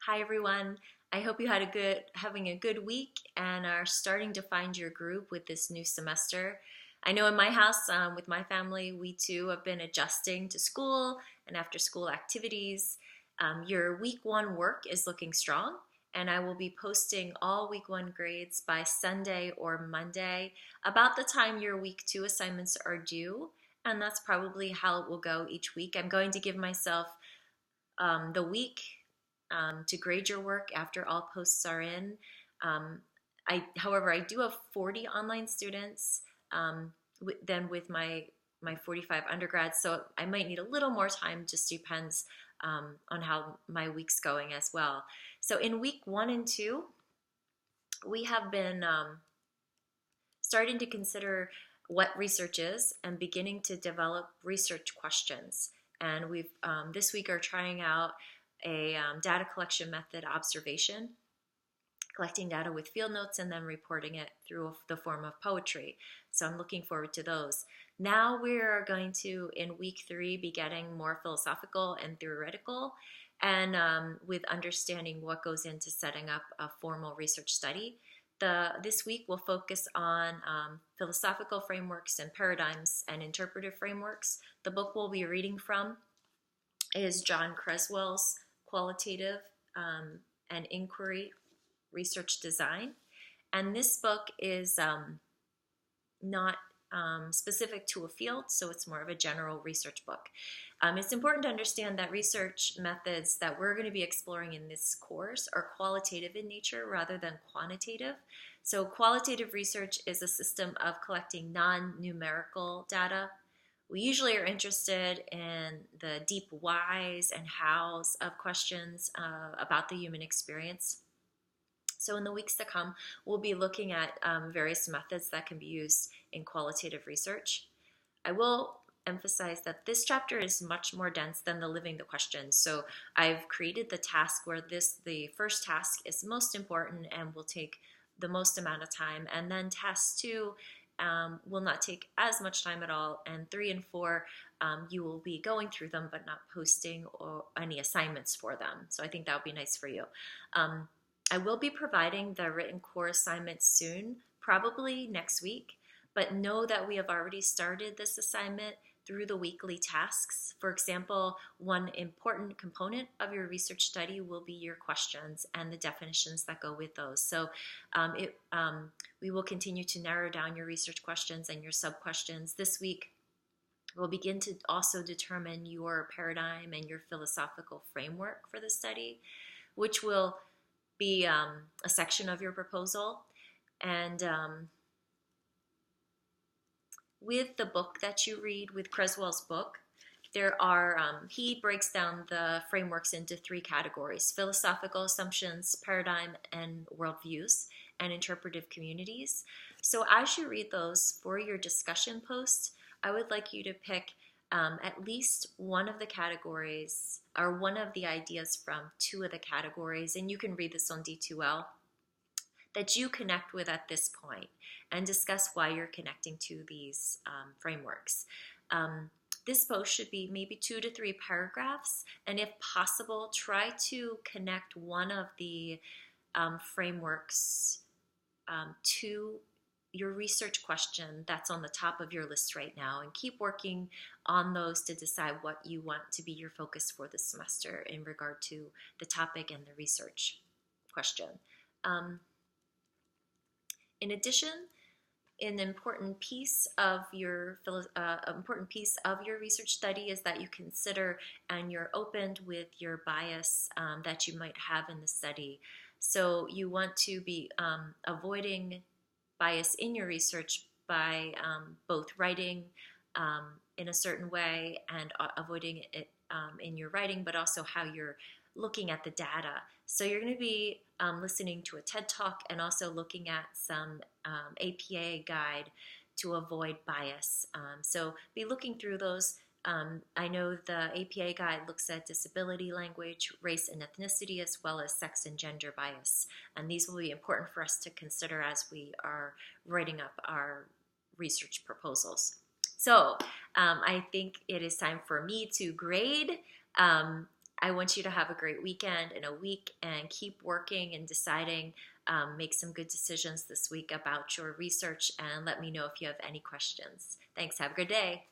Hi everyone. I hope you had having a good week and are starting to find your groove with this new semester. I know in my house, with my family, we too have been adjusting to school and after school activities. Your week one work is looking strong, and I will be posting all week one grades by Sunday or Monday, about the time your week two assignments are due. And that's probably how it will go each week. I'm going to give myself the week to grade your work after all posts are in. Um, however, I do have 40 online students than with my 45 undergrads, so I might need a little more time. Just depends on how my week's going as well. So in week one and two, we have been starting to consider what research is and beginning to develop research questions. And we've this week are trying out a data collection method observation, collecting data with field notes and then reporting it through the form of poetry. So I'm looking forward to those. Now we're going to, in week three, be getting more philosophical and theoretical, and with understanding what goes into setting up a formal research study. This week we'll focus on philosophical frameworks and paradigms and interpretive frameworks. The book we'll be reading from is John Creswell's Qualitative and Inquiry Research Design. And this book is not specific to a field, so it's more of a general research book. It's important to understand that research methods that we're going to be exploring in this course are qualitative in nature rather than quantitative. So qualitative research is a system of collecting non-numerical data. We usually are interested in the deep whys and hows of questions about the human experience. So in the weeks to come, we'll be looking at various methods that can be used in qualitative research. I will emphasize that this chapter is much more dense than the living the question. So I've created the task where the first task is most important and will take the most amount of time. And then task two will not take as much time at all. And 3 and 4, you will be going through them but not posting or any assignments for them. So I think that would be nice for you. I will be providing the written core assignment soon, probably next week, but know that we have already started this assignment through the weekly tasks. For example, one important component of your research study will be your questions and the definitions that go with those. So we will continue to narrow down your research questions and your sub-questions. This week, we'll begin to also determine your paradigm and your philosophical framework for the study, which will be a section of your proposal. And with the book that you read, with Creswell's book, there are, he breaks down the frameworks into 3 categories: philosophical assumptions, paradigm and worldviews, and interpretive communities. So as you read those for your discussion post, I would like you to pick at least one of the categories or one of the ideas from 2 of the categories, and you can read this on D2L, that you connect with at this point and discuss why you're connecting to these frameworks. This post should be maybe 2 to 3 paragraphs, and if possible, try to connect one of the frameworks to your research question that's on the top of your list right now, and keep working on those to decide what you want to be your focus for this semester in regard to the topic and the research question. In addition, an important piece of your research study is that you consider and you're opened with your bias that you might have in the study. So you want to be avoiding bias in your research by both writing in a certain way and avoiding it in your writing, but also how you're looking at the data. So you're going to be listening to a TED Talk and also looking at some APA guide to avoid bias. So be looking through those. I know the APA guide looks at disability language, race and ethnicity, as well as sex and gender bias. And these will be important for us to consider as we are writing up our research proposals. So I think it is time for me to grade I want you to have a great weekend and a week and keep working and deciding. Make some good decisions this week about your research and let me know if you have any questions. Thanks. Have a good day.